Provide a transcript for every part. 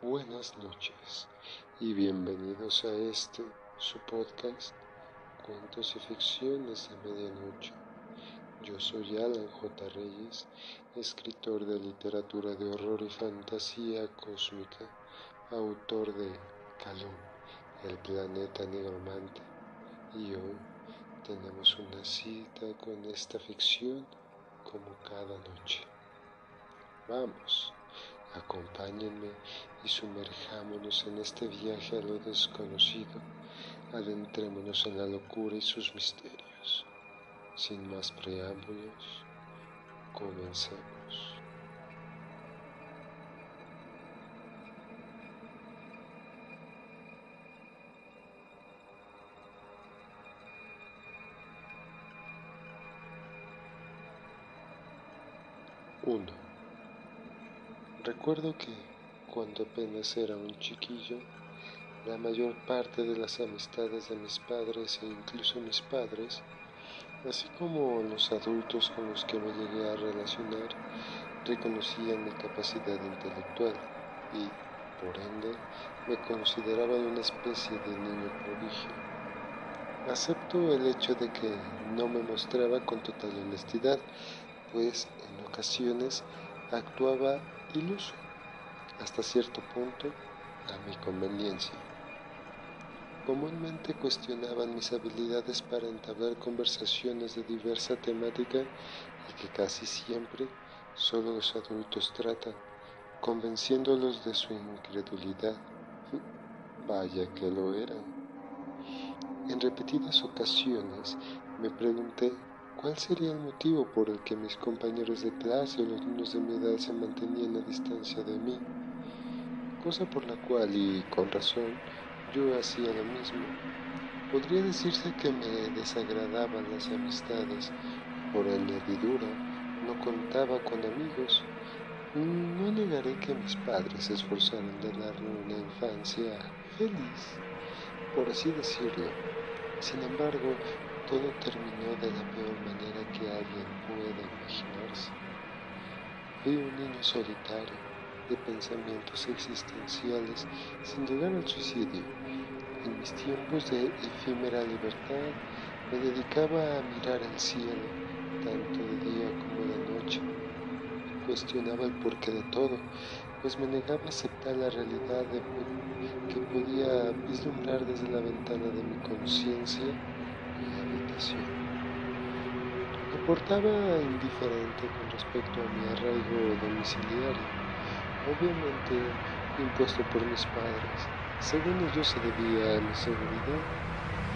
Buenas noches y bienvenidos a su podcast, Cuentos y Ficciones de Medianoche. Yo soy Alan J. Reyes, escritor de literatura de horror y fantasía cósmica, autor de Calum, el planeta nigromante, y hoy tenemos una cita con esta ficción como cada noche. Vamos, acompáñenme y sumerjámonos en este viaje a lo desconocido. Adentrémonos en la locura y sus misterios. Sin más preámbulos, comencemos. Uno. Recuerdo que, cuando apenas era un chiquillo, la mayor parte de las amistades de mis padres e incluso mis padres, así como los adultos con los que me llegué a relacionar, reconocían mi capacidad intelectual y, por ende, me consideraban una especie de niño prodigio. Acepto el hecho de que no me mostraba con total honestidad, pues en ocasiones actuaba iluso, hasta cierto punto, a mi conveniencia. Comúnmente cuestionaban mis habilidades para entablar conversaciones de diversa temática y que casi siempre solo los adultos tratan, convenciéndolos de su incredulidad. Vaya que lo eran. En repetidas ocasiones me pregunté cuál sería el motivo por el que mis compañeros de clase o los niños de mi edad se mantenían a distancia de mí, cosa por la cual, y con razón, yo hacía lo mismo. Podría decirse que me desagradaban las amistades. Por añadidura, no contaba con amigos. No negaré que mis padres se esforzaron de darme una infancia feliz, por así decirlo. Sin embargo, todo terminó de la peor manera que alguien pueda imaginarse. Fui un niño solitario, de pensamientos existenciales, sin llegar al suicidio. En mis tiempos de efímera libertad, me dedicaba a mirar el cielo, tanto de día como de noche. Cuestionaba el porqué de todo, pues me negaba a aceptar la realidad que podía vislumbrar desde la ventana de mi conciencia y habitación. Me portaba indiferente con respecto a mi arraigo domiciliario, obviamente impuesto por mis padres. Según ellos se debía a mi seguridad.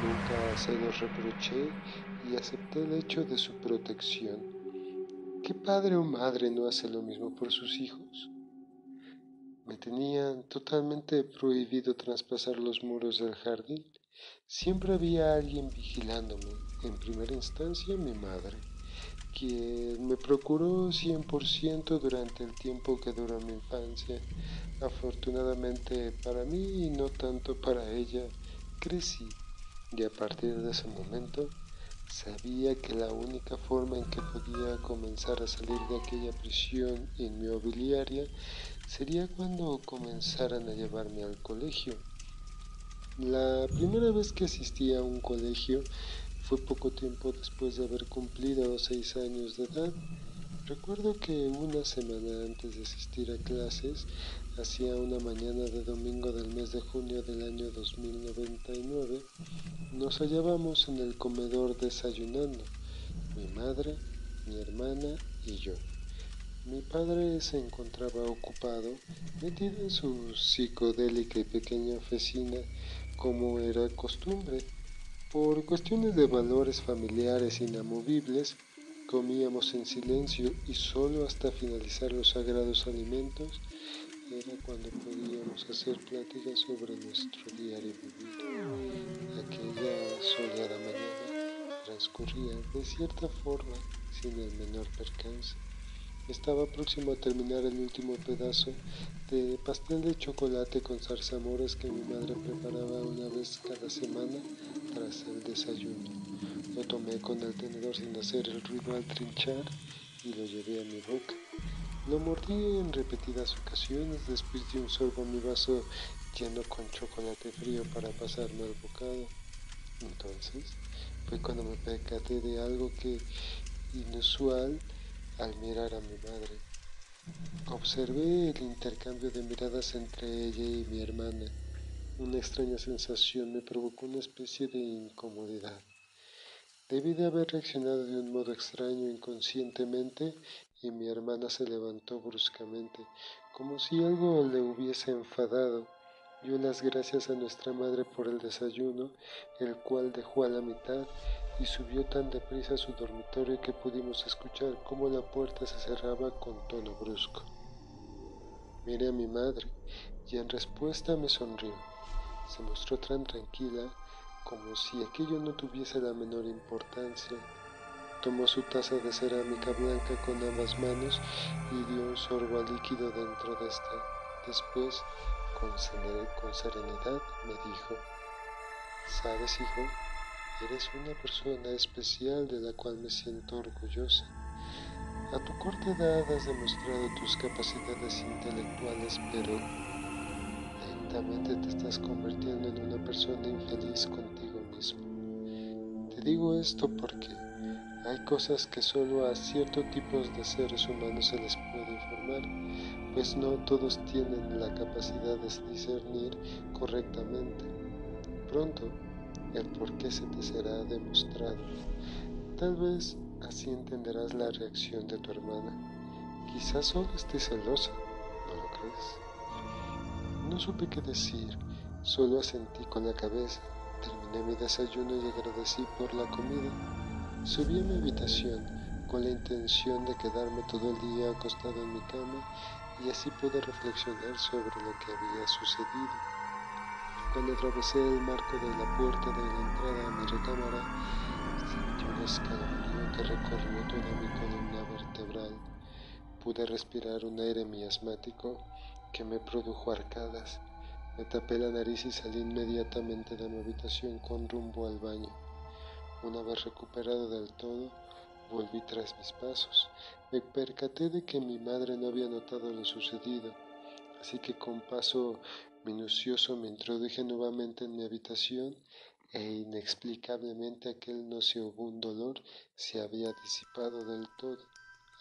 Nunca se los reproché y acepté el hecho de su protección. ¿Qué padre o madre no hace lo mismo por sus hijos? Me tenían totalmente prohibido traspasar los muros del jardín. Siempre había alguien vigilándome, en primera instancia mi madre, quien me procuró 100% durante el tiempo que duró mi infancia. Afortunadamente para mí y no tanto para ella, crecí, y a partir de ese momento sabía que la única forma en que podía comenzar a salir de aquella prisión inmobiliaria sería cuando comenzaran a llevarme al colegio. La primera vez que asistí a un colegio fue poco tiempo después de haber cumplido 6 años de edad. Recuerdo que una semana antes de asistir a clases, hacia una mañana de domingo del mes de junio del año 2099, nos hallábamos en el comedor desayunando, mi madre, mi hermana y yo. Mi padre se encontraba ocupado, metido en su psicodélica y pequeña oficina, como era costumbre. Por cuestiones de valores familiares inamovibles, comíamos en silencio y solo hasta finalizar los sagrados alimentos era cuando podíamos hacer pláticas sobre nuestro diario vivir. Aquella soleada mañana transcurría de cierta forma sin el menor percance. Estaba próximo a terminar el último pedazo de pastel de chocolate con zarzamoras que mi madre preparaba una vez cada semana tras el desayuno. Lo tomé con el tenedor sin hacer el ruido al trinchar y lo llevé a mi boca. Lo mordí en repetidas ocasiones, después di un sorbo a mi vaso lleno con chocolate frío para pasarme al bocado. Entonces fue cuando me percaté de algo que inusual al mirar a mi madre. Observé el intercambio de miradas entre ella y mi hermana. Una extraña sensación me provocó una especie de incomodidad. Debí de haber reaccionado de un modo extraño inconscientemente y mi hermana se levantó bruscamente, como si algo le hubiese enfadado. Dio las gracias a nuestra madre por el desayuno, el cual dejó a la mitad, y subió tan deprisa a su dormitorio que pudimos escuchar cómo la puerta se cerraba con tono brusco. Miré a mi madre y en respuesta me sonrió. Se mostró tan tranquila como si aquello no tuviese la menor importancia. Tomó su taza de cerámica blanca con ambas manos y dio un sorbo al líquido dentro de esta. Después, con serenidad, me dijo: «¿Sabes, hijo? Eres una persona especial de la cual me siento orgullosa. A tu corta edad has demostrado tus capacidades intelectuales, pero lentamente te estás convirtiendo en una persona infeliz contigo mismo. Te digo esto porque hay cosas que solo a ciertos tipos de seres humanos se les puede informar, pues no todos tienen la capacidad de discernir correctamente. Pronto, el por qué se te será demostrado. Tal vez así entenderás la reacción de tu hermana. Quizás solo esté celosa, ¿no lo crees?». No supe qué decir, solo asentí con la cabeza. Terminé mi desayuno y agradecí por la comida. Subí a mi habitación con la intención de quedarme todo el día acostado en mi cama y así pude reflexionar sobre lo que había sucedido. Cuando atravesé el marco de la puerta de la entrada a mi recámara, sentí un escalofrío que recorrió toda mi columna vertebral. Pude respirar un aire miasmático que me produjo arcadas. Me tapé la nariz y salí inmediatamente de mi habitación con rumbo al baño. Una vez recuperado del todo, volví tras mis pasos. Me percaté de que mi madre no había notado lo sucedido, así que con paso minucioso me introduje nuevamente en mi habitación e inexplicablemente aquel nauseabundo dolor se había disipado del todo,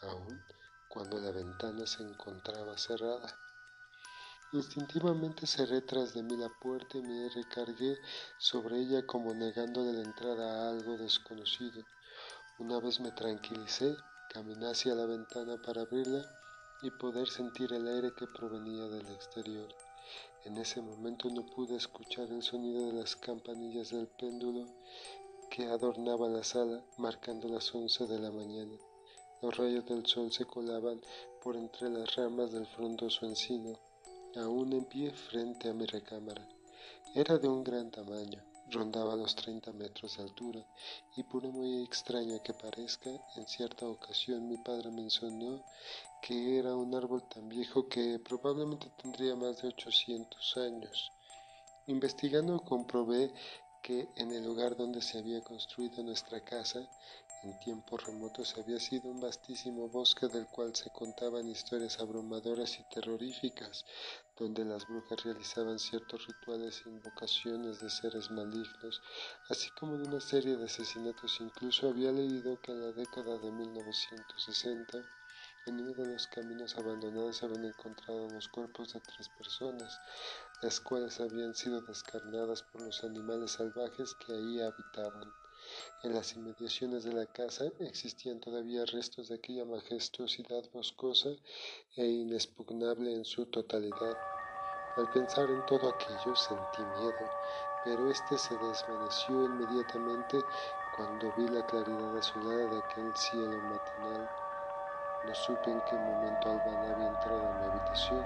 aun cuando la ventana se encontraba cerrada. Instintivamente cerré tras de mí la puerta y me recargué sobre ella como negándole la entrada a algo desconocido. Una vez me tranquilicé, caminé hacia la ventana para abrirla y poder sentir el aire que provenía del exterior. En ese momento no pude escuchar el sonido de las campanillas del péndulo que adornaban la sala, marcando las 11 de la mañana. Los rayos del sol se colaban por entre las ramas del frondoso encino, aún en pie frente a mi recámara. Era de un gran tamaño, rondaba los 30 metros de altura, y por muy extraño que parezca, en cierta ocasión mi padre mencionó que era un árbol tan viejo que probablemente tendría más de 800 años. Investigando comprobé que en el lugar donde se había construido nuestra casa, en tiempos remotos había sido un vastísimo bosque del cual se contaban historias abrumadoras y terroríficas, donde las brujas realizaban ciertos rituales e invocaciones de seres malignos, así como de una serie de asesinatos. Incluso había leído que en la década de 1960, en uno de los caminos abandonados se habían encontrado los cuerpos de 3 personas, las cuales habían sido descarnadas por los animales salvajes que ahí habitaban. En las inmediaciones de la casa existían todavía restos de aquella majestuosidad boscosa e inexpugnable en su totalidad. Al pensar en todo aquello sentí miedo, pero este se desvaneció inmediatamente cuando vi la claridad azulada de aquel cielo matinal. No supe en qué momento Albana había entrado a mi habitación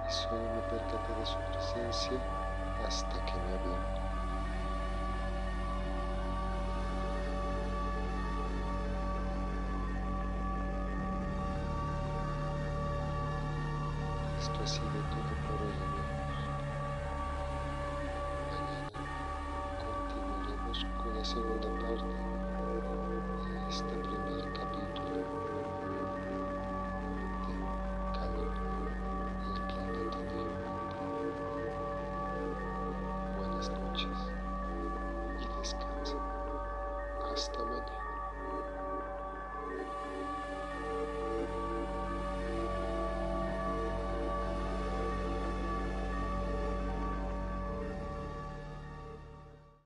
y solo me percaté de su presencia hasta que me habló. Esto ha sido todo por hoy, amigos. Mañana continuaremos con la segunda parte de este primer capítulo.